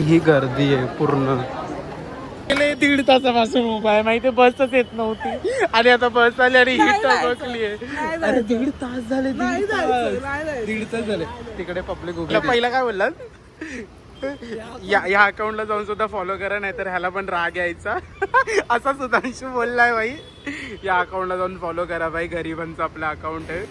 ही गर्दी आहे पूर्ण. गेले 1.5 तासापासून उभा आहे माहिती, बसच येत नव्हती आणि आता बस आली आणि ही टपकली आहे. अरे 1.5 तास झाले, 1.5 तास झाले तिकडे पब्लिक उभी. पहिला काय बोललात, या अकाउंटला जाऊन सुद्धा फॉलो करा, नाहीतर ह्याला पण राग यायचा असा सुधांशू बोललाय भाई. या अकाउंटला जाऊन फॉलो करा भाई, गरिबांचं आपलं अकाउंट आहे.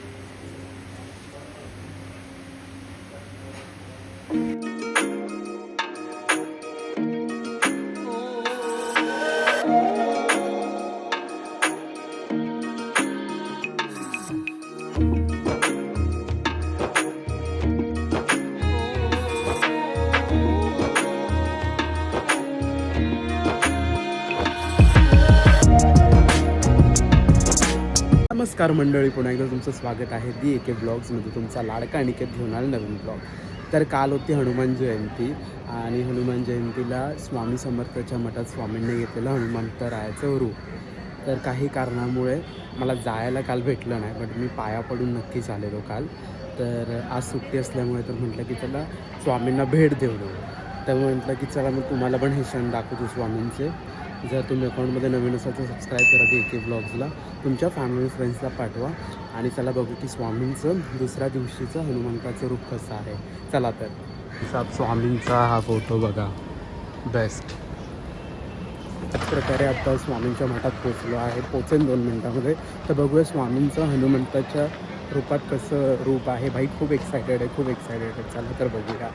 नमस्कार मंडळी, पुन्हा एकदा तुमचं स्वागत आहे दी एके ब्लॉग्समध्ये. तुमचा लाडका अनिकेत घेऊन आला नवीन ब्लॉग. तर काल होती हनुमान जयंती आणि हनुमान जयंतीला स्वामी समर्थाच्या मठात स्वामींनी घेतलेलं हनुमंतरायाचं रूप. तर काही कारणामुळे मला जायला काल भेटलं नाही, बट मी पाया पडून नक्कीच आलेलो काल. तर आज सुट्टी असल्यामुळे तर म्हटलं की चला स्वामींना भेट देऊ. तर म्हटलं की चला मग तुम्हाला पण हे क्षण दाखवतो स्वामींचे. जर तुम्ही अकाउंटमध्ये नवीन असाल तर सबस्क्राईब करा दी एके ब्लॉग्सला, तुमच्या फॅमिली फ्रेंड्सला पाठवा आणि चला बघू की स्वामींचं दुसऱ्या दिवशीचं हनुमंताचं रूप कसं आहे. चला तर स्वामींचा हा फोटो बघा, बेस्ट. त्याच प्रकारे आता स्वामींच्या मठात पोचलो आहे, पोचेन 2 मिनटामध्ये. तर बघूया स्वामींचं हनुमंताच्या रूपात कसं रूप आहे. भाई खूप एक्सायटेड आहे, खूप एक्सायटेड आहे. चला तर बघूया.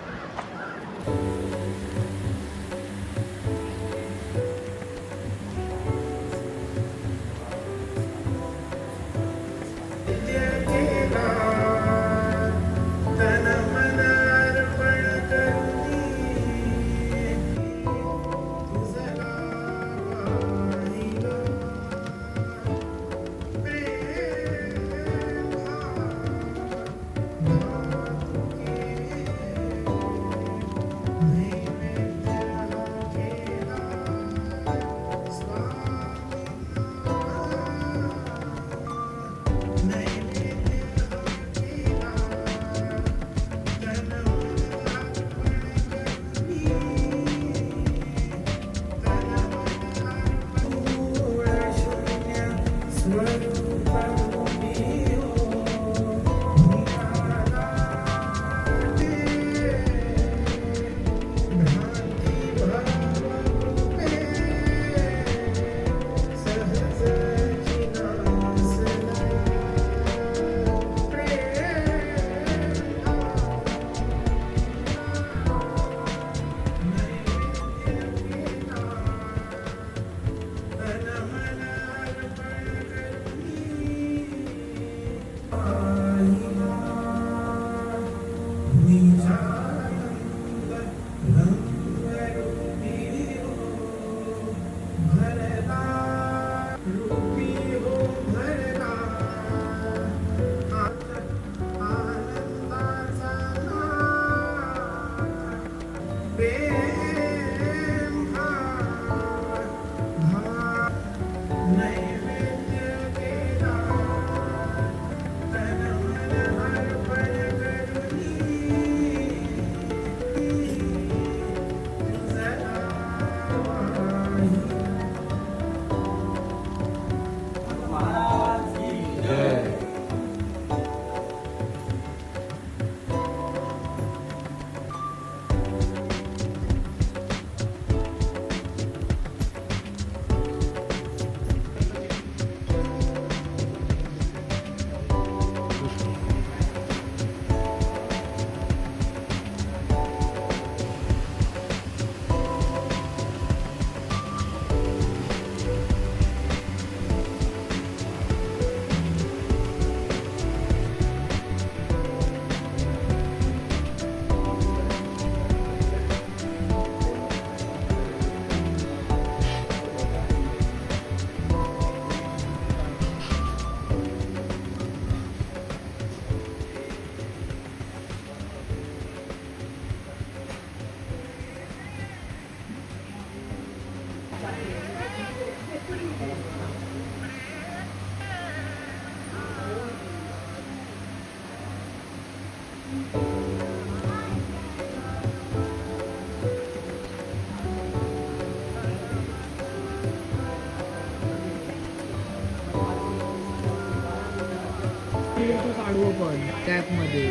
फोटो काढू आपण कॅप मध्ये.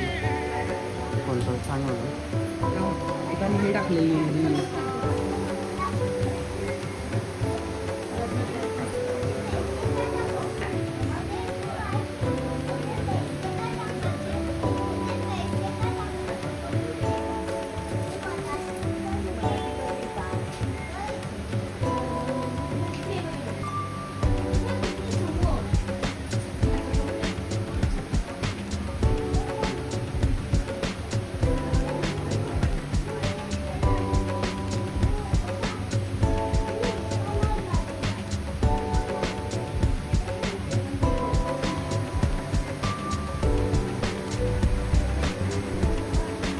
कोणतं सांग मला. एका मी हे टाकलेली.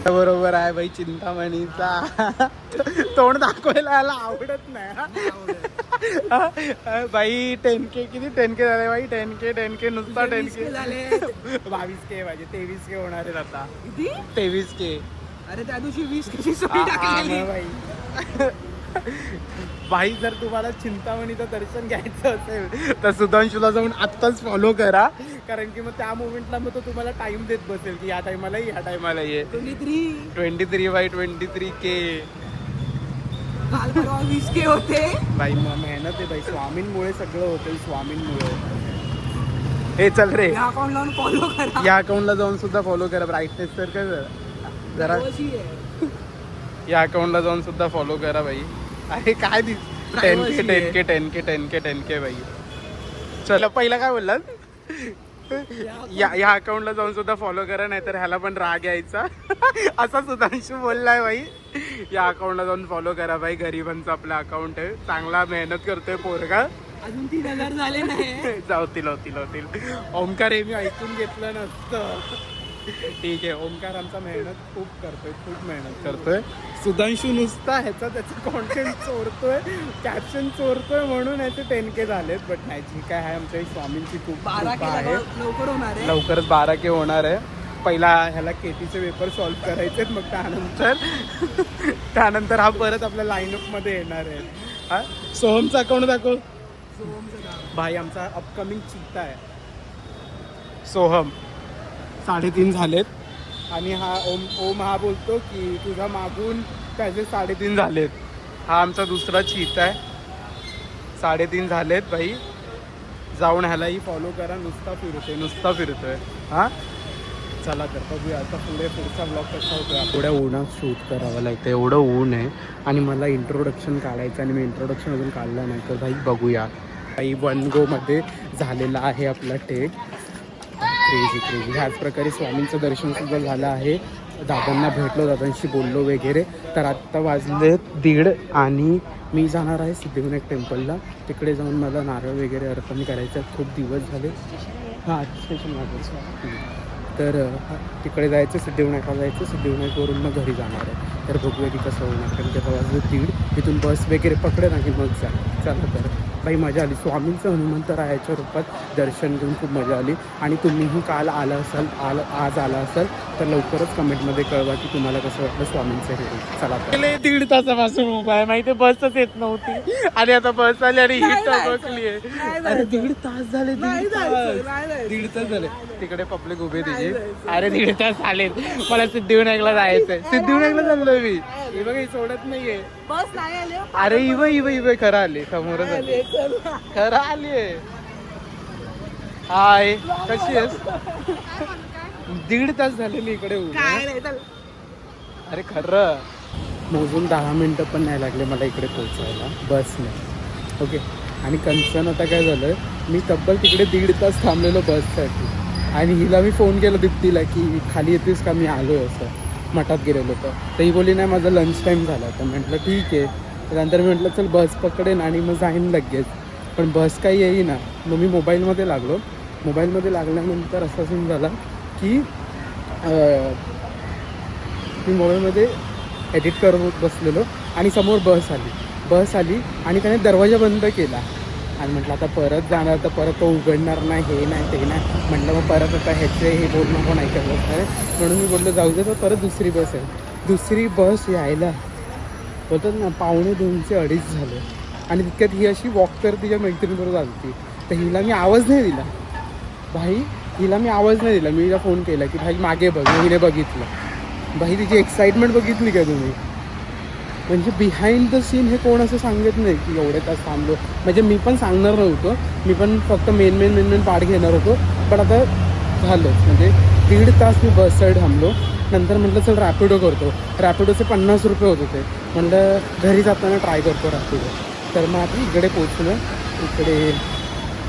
बरोबर आहे बाई, चिंतामणीचा तोंड दाखवायला याला आवडत नाही बाई. 10K किती 10K झाले बाई. 10K नुसता 10K झाले. 22K पाहिजे. 23K होणार आहेत आता. किती? 23K. अरे त्या दिवशी 20K स्टोरी टाकलेली बाई. बाई जर तुम्हाला चिंतामणीचं दर्शन घ्यायचं असेल तर सुधांशूला जाऊन आत्ताच फॉलो करा, कारण की मग त्या मोमेंटला मग तो तुम्हाला टाइम देत बसेल की या टायमाला ये, या टायमाला ये. 23/23K. काल परवा 20K होते. बाई मग मेहनत आहे बाई. स्वामींमुळे सगळं होतं. स्वामींमुळे. हे चल रे, या अकाउंट लावून फॉलो करा. या अकाउंटला जाऊन सुद्धा फॉलो करा. ब्राईटनेस तर काय जरा या अकाउंटला जाऊन सुद्धा फॉलो करा बाई. अरे काय 10K बाई. चला पहिला काय बोललात. या अकाउंटला जाऊन सुद्धा फॉलो करा, नाहीतर ह्याला पण राग यायचा असा सुधांशू बोललाय बाई. या अकाउंटला जाऊन फॉलो करा बाई. गरिबांचं आपलं अकाउंट आहे. चांगला मेहनत करतोय पोरगा. अजून 3000 झाले नाही. जाऊतील. ओमकार हे मी ऐकून घेतलं नसतं. ठीक आहे. ओमकार आमचा मेहनत खूप करतोय. खूप मेहनत करतोय. सुधांशू नुसता त्याचं कॉन्टेंट चोरतोय, कॅप्शन चोरतोय म्हणून याचे 10K झालेत. बट नाही, जी काय आहे आमच्या स्वामींची खूप कृपा आहे. लवकर होणार आहे. लवकरच 12K होणार आहे. पहिला ह्याला केटीचे पेपर सॉल्व्ह करायचे, मग त्यानंतर हा परत आपल्या लाईनअप मध्ये येणार आहे. हा सोहमचा अकाउंट दाखव भाई. आमचा अपकमिंग चित्ता आहे सोहम. 3.5 झालेत. आणि हा ओम हा बोलतो की तुझा मागून त्याचे 3.5 झालेत. हा आमचा दुसरा चीत आहे. 3.5 झालेत भाई. जाऊन ह्यालाही फॉलो करा. नुसता फिरतोय. हा चला तर बघूया आता पुढचा ब्लॉग कसा होतो. थोड्या उन्हात शूट करावं लागतं. एवढं ऊन आहे आणि मला इंट्रोडक्शन काढायचं आणि मी इंट्रोडक्शन अजून काढलं नाही. तर भाई बघूया. काही 1 गोमध्ये झालेला आहे आपला टेक. क्रेझी. ह्याच प्रकारे स्वामींचं दर्शनसुद्धा झालं आहे. दादांना भेटलो, दादांशी बोललो वगैरे. तर आत्ता वाजले 1:30 आणि मी जाणार आहे सिद्धिविनायक टेम्पलला. तिकडे जाऊन मला नारळ वगैरे अर्पण करायचं. खूप दिवस झाले. हां स्टेशन वाजवायचं. तर तिकडे जायचं, सिद्धिविनायकला जायचं. सिद्धिविनायकवरून मग घरी जाणार आहे. तर बघूया की कसं होणार. कारण त्याचा वाजले 1:30. इथून बस वगैरे पकडेल आणि मग जा. चला तर बाई मजा आली. स्वामींचं हनुमंतरायाच्या रूपात दर्शन घेऊन खूप मजा आली. आणि तुम्हीही काल आला असाल, आज आला असाल तर लवकरच कमेंटमध्ये कळवा की तुम्हाला कसं वाटलं स्वामींचं हे. चला तर 1.5 तासापासून उभा आहे. माहिती बसच येत नव्हती आणि आता बस आली आणि ही टपकली आहे. अरे 1.5 तास झाले. 1.5 तास झाले. तिकडे पब्लिक उभे तिची. अरे 1.5 तास झाले. मला सिद्धिविनायकला जायचंय. सिद्धिविनायकला चाललोय मी. हे बघा ही सोडत नाहीये. बस नाही आले. अरे इव खरं आले. समोरच आले. खरं आली. हाय कशी आहेस. 1.5 तास झाले मी इकडे उभा. अरे खरं मोजून 10 मिनटं पण नाही लागले मला इकडे पोहोचायला बसने. ओके. आणि कन्सर्न आता काय झालं, मी तब्बल तिकडे 1.5 तास थांबलेलो बससाठी. आणि हिला मी फोन केला दीप्तीला की खाली येतेस का, मी आलो आहे असं, मठात गेलेलो होतं. तर ही बोलली नाही माझा लंच टाईम झाला. तर म्हटलं ठीक आहे. त्यानंतर मी म्हटलं चल बस पकडेन आणि मग जाईन लगेच. पण बस काही येईना. मग मी मोबाईलमध्ये लागलो. मोबाईलमध्ये लागल्यानंतर असा सीन झाला की मी मोबाईलमध्ये एडिट करत बसलेलो आणि समोर बस आली आणि त्याने दरवाजा बंद केला. आणि म्हटलं आता परत जाणार तर परत तो उघडणार नाही, हे नाही ते नाही. म्हटलं मग परत आता ह्याचे हे बोलणं पण ऐकत बसणार. म्हणून मी बोललो जाऊ दे. तर परत दुसरी बस आहे. दुसरी बस यायला बोलतात ना 1:45 2:30 झाले. आणि तितक्यात ही अशी वॉक करत तिच्या मैत्रिणीबरोबर आली. तर हिला मी आवाज नाही दिला. भाई हिला मी आवाज नाही दिला, मी हिला फोन केला की भाई मागे बघ. हिने बघितलं. भाई तिची एक्साइटमेंट बघितली का तुम्ही? म्हणजे बिहाइंड द सीन हे कोण असं सांगत नाही की एवढे तास थांबलो. म्हणजे मी पण सांगणार नव्हतो, मी पण फक्त मेन पार्ट घेणार होतो. पण आता झालंच, म्हणजे 1.5 तास मी बस साईड थांबलो. नंतर म्हटलं चल रॅपिडो करतो. रॅपिडोचे 50 रुपये होत होते. म्हटलं घरी जाताना ट्राय करतो रॅपिडो. तर मग आता इकडे पोचलो. इकडे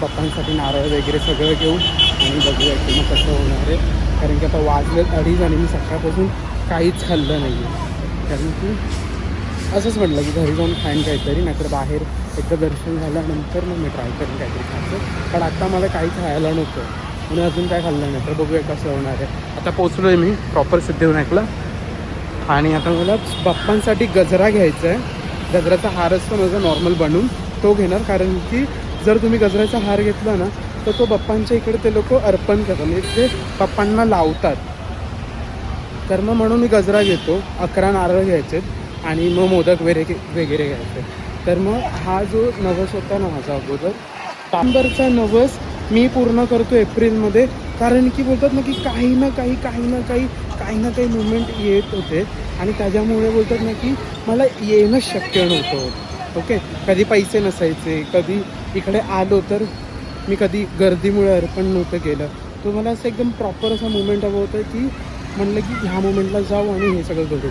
पप्पांसाठी नारळ वगैरे सगळं घेऊन आणि बघूया की मग कसं होणार आहे. कारण की आता वाजले 2:30 आणि मी सकाळपासून काहीच खाल्लं नाही आहे. कारण की असंच म्हटलं की घरी जाऊन खाईन काहीतरी, नाहीतर बाहेर एकदा दर्शन झाल्यानंतर मग मी ट्राय करेन काहीतरी खायचं. पण आत्ता मला काही खायला नको म्हणून अजून काय खाल्लं नाही. तर बघूया कसं होणार आहे. आता पोचलो आहे मी प्रॉपर सिद्धिविनायकला. आणि आता मला बाप्पांसाठी गजरा घ्यायचा आहे. गजराचा हार असतो माझा नॉर्मल बनवून, तो घेणार. कारण की जर तुम्ही गजराचा हार घेतला ना तर तो बाप्पांच्या इकडे ते लोक अर्पण करतात, म्हणजे ते बाप्पांना लावतात. तर मग म्हणून मी गजरा घेतो. 11 नारळ घ्यायचे आणि मग मोदक वगैरे घ्यायचे. तर मग हा जो नवस होता ना माझा अगोदर, नोव्हेंबरचा नवस मी पूर्ण करतो एप्रिलमध्ये. कारण की बोलतात ना की काही ना काही मुवमेंट येत होते आणि त्याच्यामुळे बोलतात ना की मला येणं शक्य नव्हतं. ओके, कधी पैसे नसायचे, कधी इकडे आलो तर मी कधी गर्दीमुळे अर्पण नव्हतं केलं. तो मला असं एकदम प्रॉपर असा मुवमेंट हवं होतं की म्हणलं की ह्या मुवमेंटला जाऊ आणि हे सगळं करू.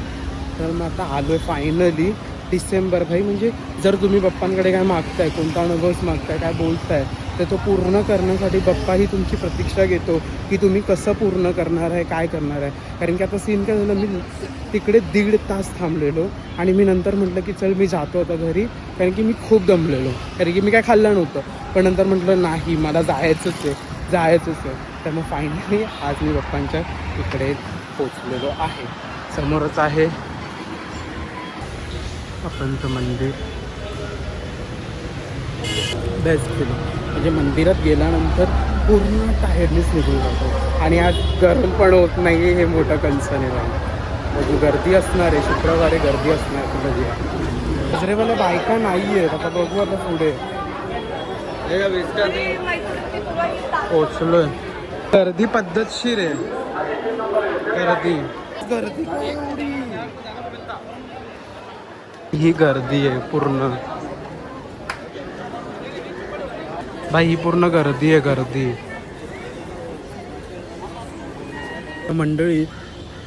तर मग आता आलो आहे फायनली डिसेंबर. भाई म्हणजे जर तुम्ही बाप्पांकडे काय मागताय, कोणता नवस मागताय, काय बोलताय, तर तो पूर्ण करण्यासाठी बाप्पाही तुमची प्रतीक्षा घेतो की तुम्ही कसं पूर्ण करणार आहे, काय करणार आहे. कारण की आता सीन काय झालं, मी तिकडे 1.5 तास थांबलेलो आणि मी नंतर म्हटलं की चल मी जातो आता घरी. कारण की मी खूप दमलेलो, कारण की मी काय खाल्लं नव्हतं. पण नंतर म्हटलं नाही, मला जायचंच आहे. तर मग फायनली आज मी बाप्पांच्या इकडे पोचलेलो आहे. समोरच आहे बाप्पांचं मंदिर. बेस्ट फिलिंग म्हणजे मंदिरात गेल्यानंतर पूर्ण टायर्डनेस निघून जातो. आणि आज गरम पण होत नाही, हे मोठं कन्सर्न आहे. म्हणजे गर्दी असणार आहे, शुक्रवारी गर्दी असणार तुला. गजरेवाल्या बायका नाही आहेत. आता बघू आता पुढे पोचलोय. गर्दी पद्धतशीर आहे. गर्दी ही गर्दी आहे पूर्ण. भाई ही पूर्ण गर्दी आहे. मंडळी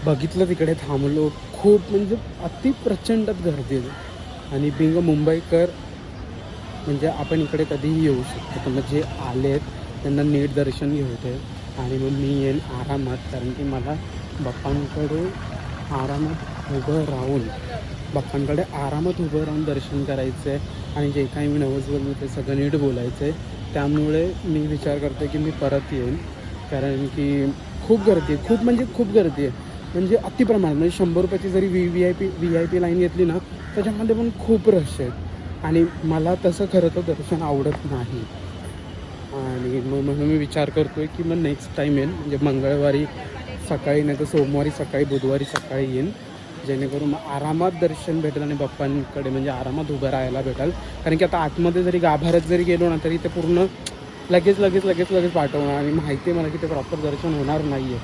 बघितलं तिकडे थांबलो. खूप म्हणजे अति प्रचंडात गर्दी आहे. आणि बिंग मुंबईकर म्हणजे आपण इकडे कधीही येऊ शकतो. तर मग जे आले आहेत त्यांना नीट दर्शन घेऊ. आणि मग मी येईन आरामात. कारण की मला बाप्पांकडे आरामात उभं राहून दर्शन करायचं आहे. आणि जे काही मी नवस बोललो ते सगळं नीट बोलायचं आहे. त्यामुळे मी विचार करतो की मी परत येईन. कारण की खूप गर्दी आहे. म्हणजे अतिप्रमाणात. म्हणजे 100 रुपयाची जरी व्ही आय पी लाईन घेतली ना त्याच्यामध्ये पण खूप रश आहे. आणि मला तसं खरं तर दर्शन आवडत नाही. आणि मग म्हणून मी विचार करतो आहे की मग नेक्स्ट टाईम येईन. म्हणजे मंगळवारी सकाळी नाही तर सोमवारी सकाळी, बुधवारी सकाळी येईन. जेणेकरून मग आरामात दर्शन भेटेल आणि बाप्पांकडे म्हणजे आरामात उभं राहायला भेटेल. कारण की आता आतमध्ये जरी गाभाऱ्यात जरी गेलो ना तरी ते पूर्ण लगेच पाठवणार. आणि माहिती आहे मला की ते प्रॉपर दर्शन होणार नाही आहे.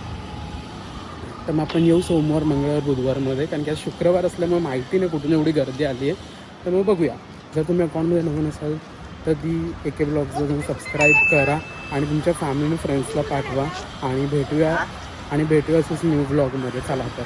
तर मग आपण येऊ सोमवार, मंगळवार, बुधवारमध्ये. कारण की आज शुक्रवार असल्यामुळे माहिती नाही कुठून एवढी गर्दी आली आहे. तर मग बघूया. जर तुम्ही अकाउंटमध्ये नवीन असाल तर ती AK ब्लॉग्स तुम्ही सबस्क्राईब करा आणि तुमच्या फॅमिली फ्रेंड्सला पाठवा. आणि भेटूया असंच न्यू ब्लॉगमध्ये. चला तर.